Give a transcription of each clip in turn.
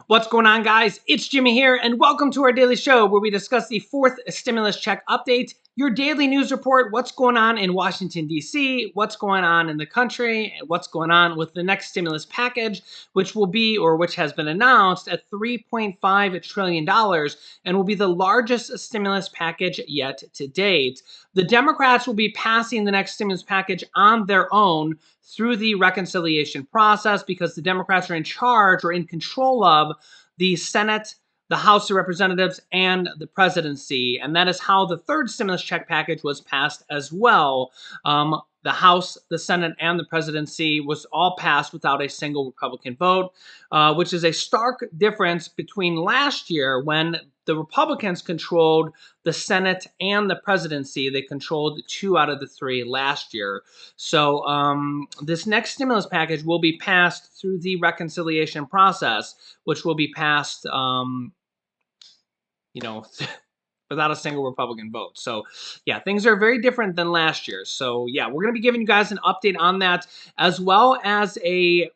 What's going on, guys? It's Jimmy here, and welcome to our daily show where we discuss the fourth stimulus check update, your daily news report, what's going on in Washington, D.C., what's going on in the country, and what's going on with the next stimulus package, which will be, or which has been announced, at $3.5 trillion and will be the largest stimulus package yet to date. The Democrats will be passing the next stimulus package on their own through the reconciliation process because the Democrats are in charge or in control of the Senate, the House of Representatives, and the presidency. And that is how the third stimulus check package was passed as well. The House, the Senate, and the presidency was all passed without a single Republican vote, which is a stark difference between last year when the Republicans controlled the Senate and the presidency. They controlled 2 out of the 3 last year. So this next stimulus package will be passed through the reconciliation process, which will be passed, without a single Republican vote. So yeah, things are very different than last year. So yeah, we're going to be giving you guys an update on that, as well as a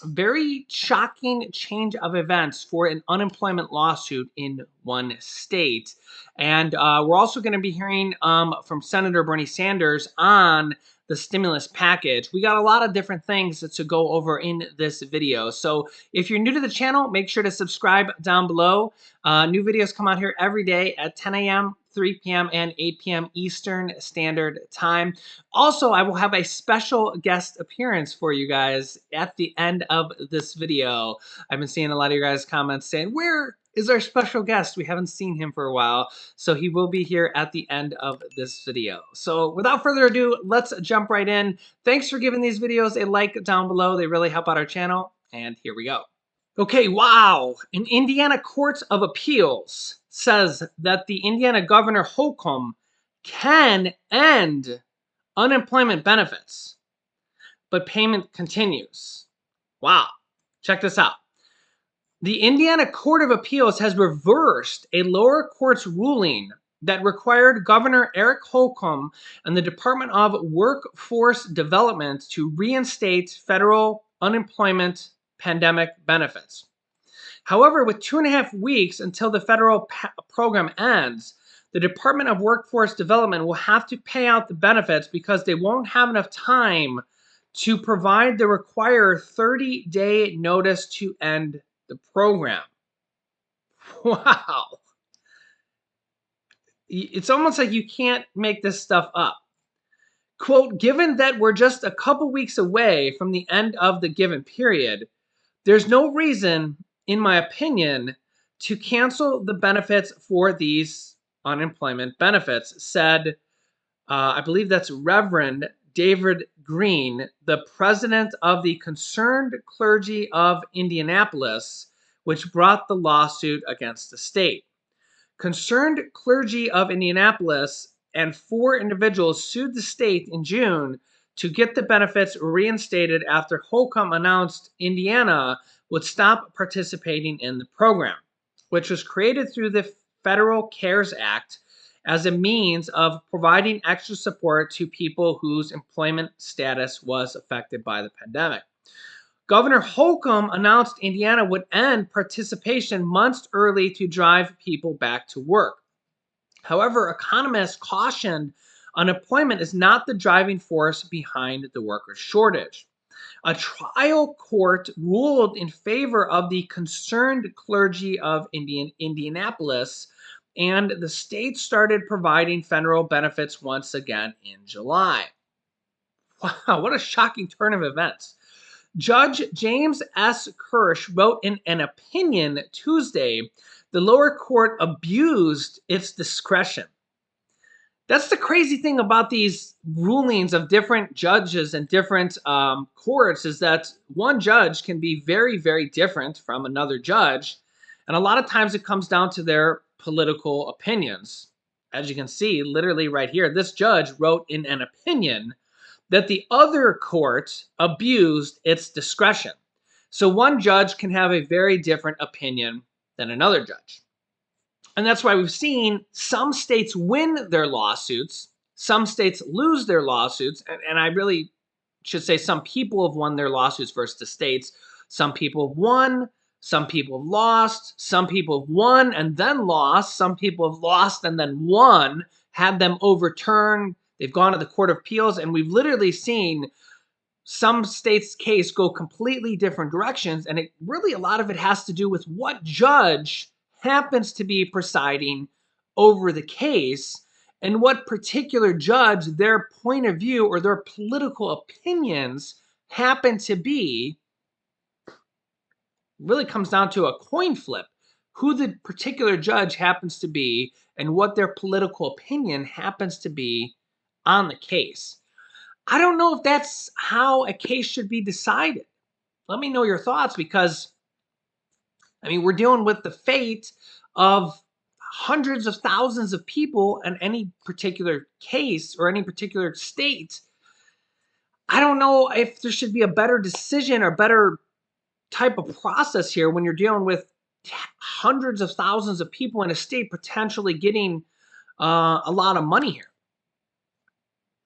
very shocking change of events for an unemployment lawsuit in one state. And we're also going to be hearing from Senator Bernie Sanders on the stimulus package. We got a lot of different things to go over in this video. So if you're new to the channel, make sure to subscribe down below. New videos come out here every day at 10 a.m., 3 p.m., and 8 p.m. Eastern Standard Time. Also, I will have a special guest appearance for you guys at the end of this video. I've been seeing a lot of your guys' comments saying, where is our special guest? We haven't seen him for a while. So he will be here at the end of this video. So without further ado, let's jump right in. Thanks for giving these videos a like down below. They really help out our channel. And here we go. Okay, wow. An Indiana Court of Appeals says that the Indiana Governor Holcomb can end unemployment benefits, but payment continues. Wow. Check this out. The Indiana Court of Appeals has reversed a lower court's ruling that required Governor Eric Holcomb and the Department of Workforce Development to reinstate federal unemployment pandemic benefits. However, with 2.5 weeks until the federal program ends, the Department of Workforce Development will have to pay out the benefits because they won't have enough time to provide the required 30-day notice to end the program. Wow. It's almost like you can't make this stuff up. Quote, given that we're just a couple weeks away from the end of the given period, there's no reason, in my opinion, to cancel the benefits for these unemployment benefits, said, I believe that's Reverend David Green, the president of the Concerned Clergy of Indianapolis, which brought the lawsuit against the state. Concerned Clergy of Indianapolis and 4 individuals sued the state in June to get the benefits reinstated after Holcomb announced Indiana would stop participating in the program, which was created through the Federal CARES Act as a means of providing extra support to people whose employment status was affected by the pandemic. Governor Holcomb announced Indiana would end participation months early to drive people back to work. However, economists cautioned unemployment is not the driving force behind the worker shortage. A trial court ruled in favor of the Concerned Clergy of Indianapolis, and the state started providing federal benefits once again in July. Wow, what a shocking turn of events. Judge James S. Kirsch wrote in an opinion Tuesday, the lower court abused its discretion. That's the crazy thing about these rulings of different judges and different courts, is that one judge can be very, very different from another judge. And a lot of times it comes down to their political opinions. As you can see, literally right here, this judge wrote in an opinion that the other court abused its discretion. So one judge can have a very different opinion than another judge. And that's why we've seen some states win their lawsuits, some states lose their lawsuits, and I really should say some people have won their lawsuits versus the states. Some people have won, Some people have lost, some people have won and then lost, some people have lost and then won, had them overturned. They've gone to the Court of Appeals, and we've literally seen some states' case go completely different directions. And it really, a lot of it has to do with what judge happens to be presiding over the case and what particular judge their point of view or their political opinions happen to be. Really comes down to a coin flip, who the particular judge happens to be and what their political opinion happens to be on the case. I don't know if that's how a case should be decided. Let me know your thoughts, because I mean, we're dealing with the fate of hundreds of thousands of people in any particular case or any particular state. I don't know if there should be a better decision or better type of process here when you're dealing with hundreds of thousands of people in a state potentially getting a lot of money here.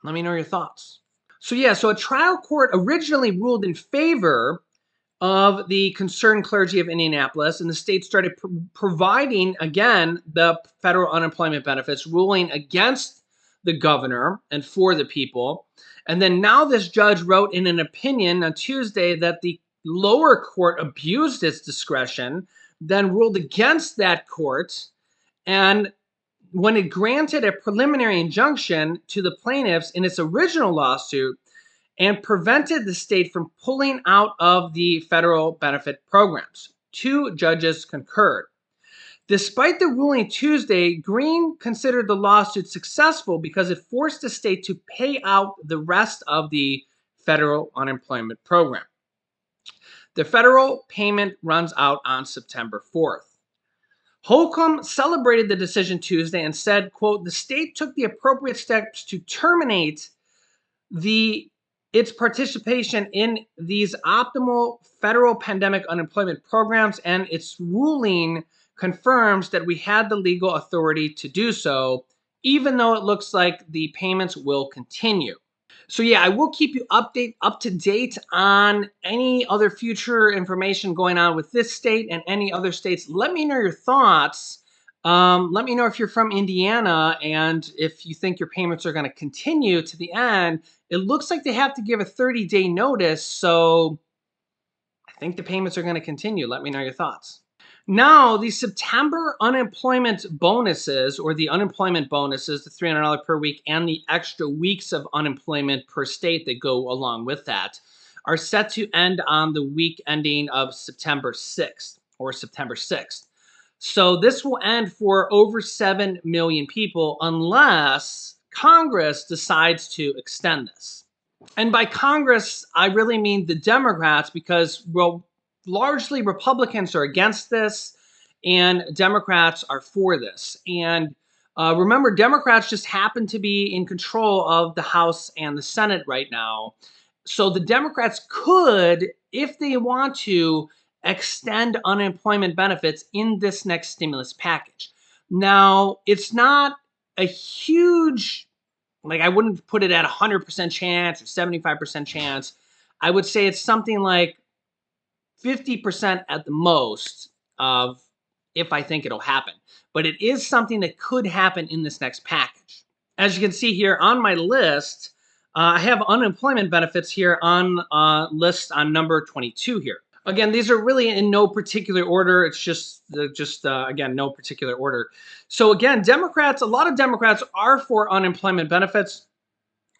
Let me know your thoughts. So yeah, so a trial court originally ruled in favor of the concerned clergy of Indianapolis, and the state started providing, again, the federal unemployment benefits, ruling against the governor and for the people. And then now this judge wrote in an opinion on Tuesday that the lower court abused its discretion, then ruled against that court, and when it granted a preliminary injunction to the plaintiffs in its original lawsuit and prevented the state from pulling out of the federal benefit programs. Two judges concurred. Despite the ruling Tuesday, Green considered the lawsuit successful because it forced the state to pay out the rest of the federal unemployment program. The federal payment runs out on September 4th. Holcomb celebrated the decision Tuesday and said, quote, "The state took the appropriate steps to terminate its participation in these optimal federal pandemic unemployment programs, and its ruling confirms that we had the legal authority to do so, even though it looks like the payments will continue." So yeah, I will keep you up to date on any other future information going on with this state and any other states. Let me know your thoughts. Let me know if you're from Indiana and if you think your payments are going to continue to the end. It looks like they have to give a 30-day notice, so I think the payments are going to continue. Let me know your thoughts. Now, the September unemployment bonuses, or the unemployment bonuses, the $300 per week, and the extra weeks of unemployment per state that go along with that, are set to end on the week ending of September 6th, or September 6th. So this will end for over 7 million people unless Congress decides to extend this. And by Congress, I really mean the Democrats, because, well, largely Republicans are against this and Democrats are for this. And remember, Democrats just happen to be in control of the House and the Senate right now. So the Democrats could, if they want to, extend unemployment benefits in this next stimulus package. Now, it's not a huge, like, I wouldn't put it at 100% chance or 75% chance. I would say it's something like 50% at the most of if I think it'll happen. But it is something that could happen in this next package. As you can see here on my list, I have unemployment benefits here on list on number 22 here. Again, these are really in no particular order. It's just again, no particular order. So again, Democrats, a lot of Democrats are for unemployment benefits.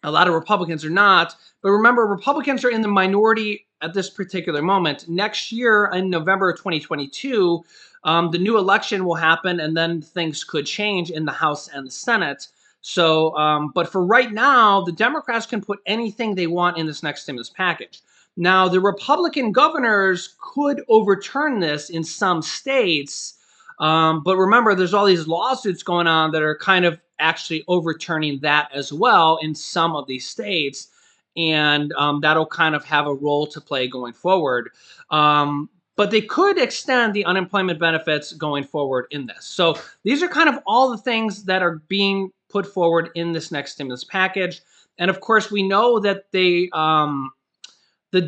A lot of Republicans are not. But remember, Republicans are in the minority at this particular moment. Next year, in November of 2022, the new election will happen, and then things could change in the House and the Senate. So, but for right now, the Democrats can put anything they want in this next stimulus package. Now, the Republican governors could overturn this in some states, but remember, there's all these lawsuits going on that are kind of actually overturning that as well in some of these states, and that'll kind of have a role to play going forward. But they could extend the unemployment benefits going forward in this. So these are kind of all the things that are being put forward in this next stimulus package. And of course, we know that the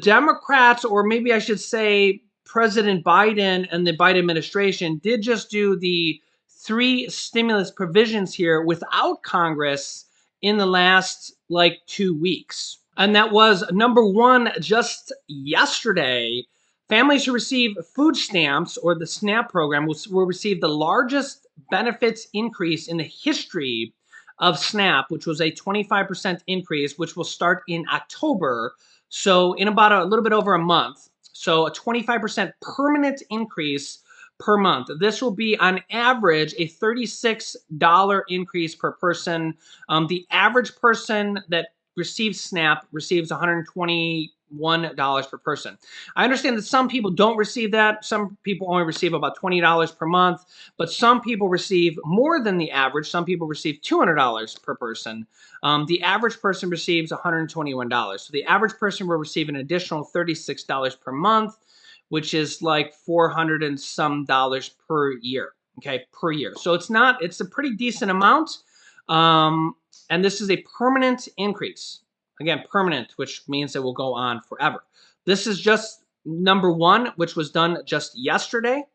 Democrats, or maybe I should say President Biden and the Biden administration did just do the 3 stimulus provisions here without Congress in the last like 2 weeks. And that was number 1 just yesterday. Families who receive food stamps or the SNAP program will receive the largest benefits increase in the history of SNAP, which was a 25% increase, which will start in October. So in about a little bit over a month. So a 25% permanent increase per month. This will be on average a $36 increase per person. The average person that receives SNAP receives $121 per person. I understand that some people don't receive that. Some people only receive about $20 per month, but some people receive more than the average. Some people receive $200 per person. The average person receives $121. So the average person will receive an additional $36 per month, which is like $400 and some dollars per year. Okay, per year. So it's a pretty decent amount. And this is a permanent increase. Again, permanent, which means it will go on forever. This is just number 1, which was done just yesterday.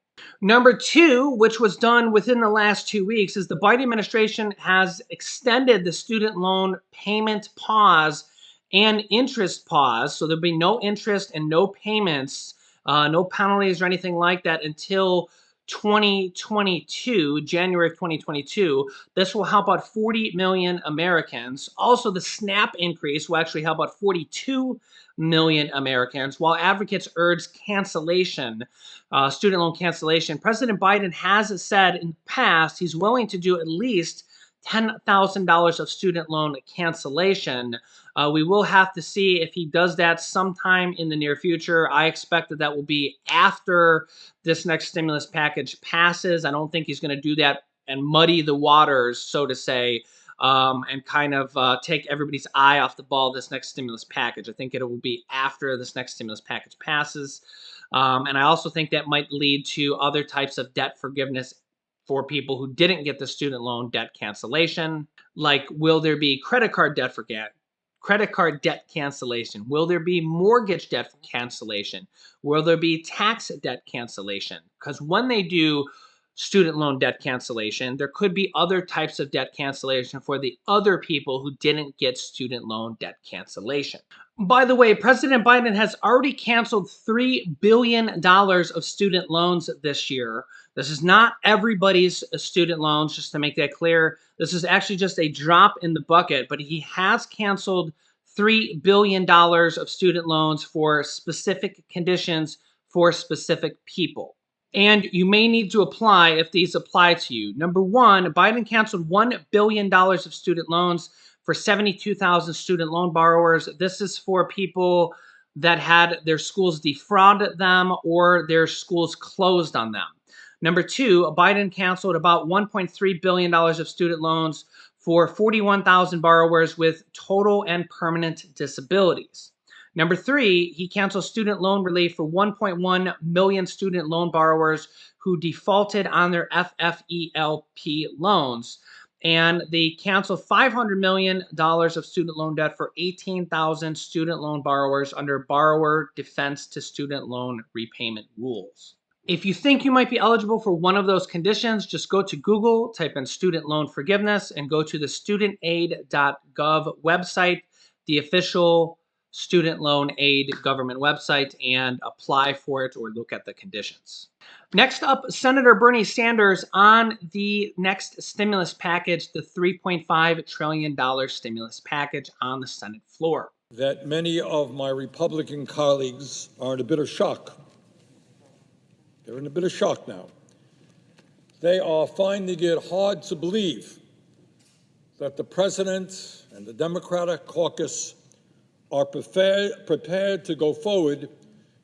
Number 2, which was done within the last 2 weeks, is the Biden administration has extended the student loan payment pause and interest pause. So there'll be no interest and no payments, no penalties or anything like that until 2022, January of 2022. This will help out 40 million Americans. Also, the SNAP increase will actually help out 42 million Americans, while advocates urge cancellation, student loan cancellation. President Biden has said in the past he's willing to do at least $10,000 of student loan cancellation. We will have to see if he does that sometime in the near future. I expect that will be after this next stimulus package passes. I don't think he's going to do that and muddy the waters, so to say, and kind of take everybody's eye off the ball this next stimulus package. I think it will be after this next stimulus package passes. And I also think that might lead to other types of debt forgiveness for people who didn't get the student loan debt cancellation. Like, will there be credit card debt cancellation? Will there be mortgage debt cancellation? Will there be tax debt cancellation? Because when they do student loan debt cancellation, there could be other types of debt cancellation for the other people who didn't get student loan debt cancellation. By the way, President Biden has already canceled $3 billion of student loans this year. This is not everybody's student loans, just to make that clear. This is actually just a drop in the bucket, but he has canceled $3 billion of student loans for specific conditions for specific people. And you may need to apply if these apply to you. Number 1, Biden canceled $1 billion of student loans for 72,000 student loan borrowers. This is for people that had their schools defrauded them or their schools closed on them. Number 2, Biden canceled about $1.3 billion of student loans for 41,000 borrowers with total and permanent disabilities. Number 3, he canceled student loan relief for 1.1 million student loan borrowers who defaulted on their FFELP loans. And they canceled $500 million of student loan debt for 18,000 student loan borrowers under borrower defense to student loan repayment rules. If you think you might be eligible for one of those conditions, just go to Google, type in student loan forgiveness, and go to the studentaid.gov website, the official student loan aid government website, and apply for it or look at the conditions. Next up, Senator Bernie Sanders on the next stimulus package, the $3.5 trillion stimulus package on the Senate floor. That many of my Republican colleagues are in a bit of shock. They're in a bit of shock now. They are finding it hard to believe that the president and the Democratic caucus are prepared to go forward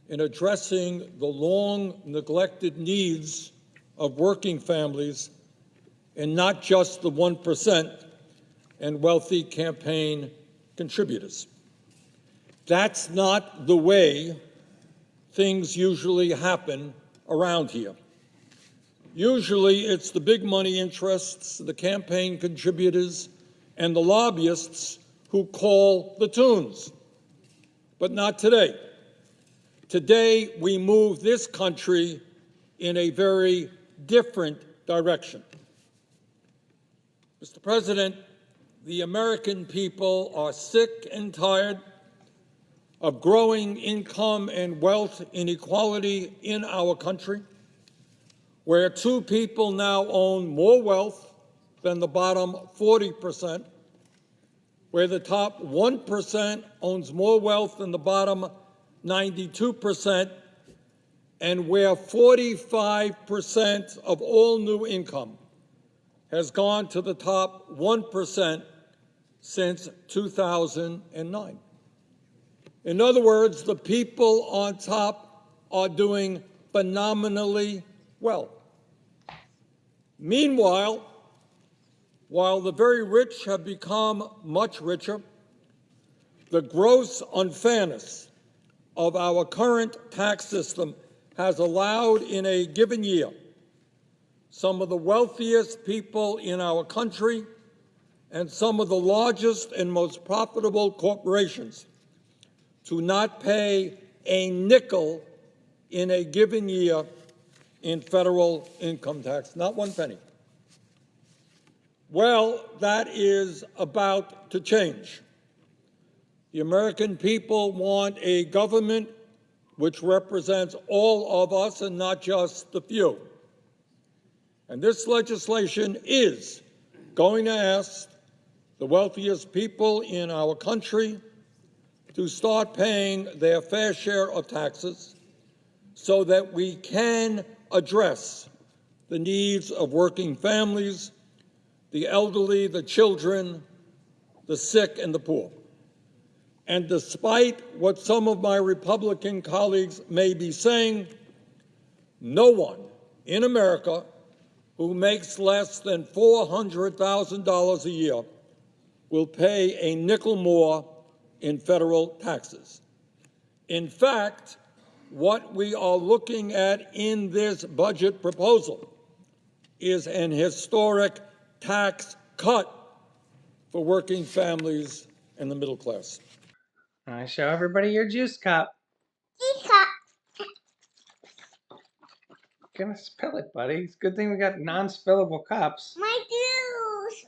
in addressing the long-neglected needs of working families and not just the 1% and wealthy campaign contributors. That's not the way things usually happen around here. Usually it's the big money interests, the campaign contributors, and the lobbyists who call the tunes. But not today. Today, we move this country in a very different direction. Mr. President, the American people are sick and tired of growing income and wealth inequality in our country, where two people now own more wealth than the bottom 40%, where the top 1% owns more wealth than the bottom 92%, and where 45% of all new income has gone to the top 1% since 2009. In other words, the people on top are doing phenomenally well. Meanwhile, while the very rich have become much richer, the gross unfairness of our current tax system has allowed in a given year some of the wealthiest people in our country and some of the largest and most profitable corporations to not pay a nickel in a given year in federal income tax, not one penny. Well, that is about to change. The American people want a government which represents all of us and not just the few. And this legislation is going to ask the wealthiest people in our country to start paying their fair share of taxes so that we can address the needs of working families, the elderly, the children, the sick, and the poor. And despite what some of my Republican colleagues may be saying, no one in America who makes less than $400,000 a year will pay a nickel more in federal taxes. In fact, what we are looking at in this budget proposal is an historic tax cut for working families and the middle class. I show everybody your juice cup. Juice cup. Gonna spill it, buddy. It's a good thing we got non-spillable cups. My juice.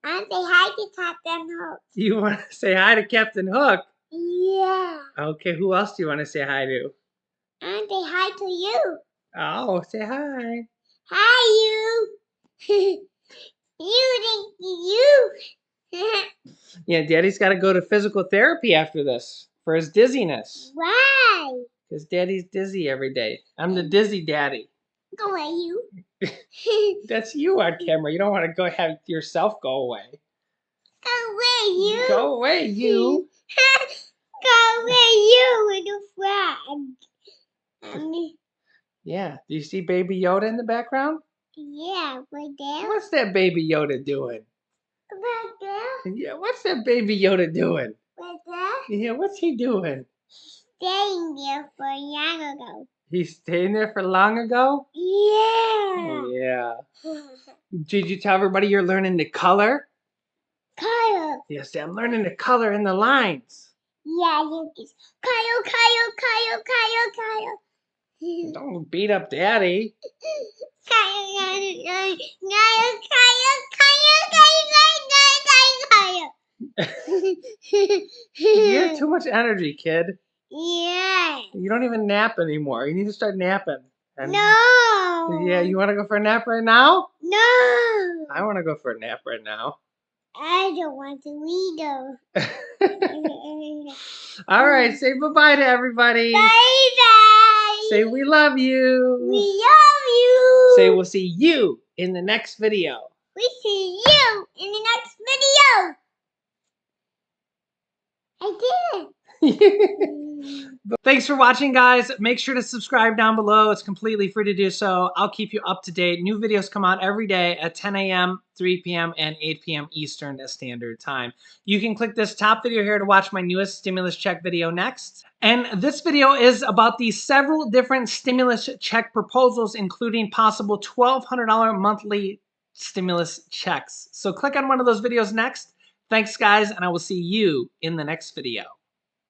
And say hi to Captain Hook. You want to say hi to Captain Hook? Yeah. Okay, who else do you want to say hi to? And say hi to you. Oh, say hi. Hi, you. you. Yeah, Daddy's got to go to physical therapy after this for his dizziness. Why? Because Daddy's dizzy every day. I'm the dizzy daddy. Go away, you. That's you on camera. You don't want to go have yourself go away. Go away, you. Go away, you. Go away, you with the frog. Yeah. Do you see Baby Yoda in the background? Yeah, right there. What's that Baby Yoda doing? Right there. Yeah, what's that Baby Yoda doing? Right there. Yeah, what's he doing? Staying there for a long ago. He's staying there for long ago? Yeah. Yeah. Did you tell everybody you're learning to color? Kyle. Yes, I'm learning to color in the lines. Yeah, you just Kyle. Don't beat up Daddy. You have too much energy, kid. Yeah. You don't even nap anymore. You need to start napping. And No. yeah, you want to go for a nap right now? No. I want to go for a nap right now. I don't want to either. All right, say bye-bye to everybody. Bye-bye. Say we love you. We love you. Say we'll see you in the next video. We see you in the next video. I did. Thanks for watching, guys. Make sure to subscribe down below. It's completely free to do so. I'll keep you up to date. New videos come out every day at 10 a.m., 3 p.m., and 8 p.m. Eastern Standard Time. You can click this top video here to watch my newest stimulus check video next. And this video is about the several different stimulus check proposals, including possible $1,200 monthly stimulus checks. So click on one of those videos next. Thanks, guys, and I will see you in the next video.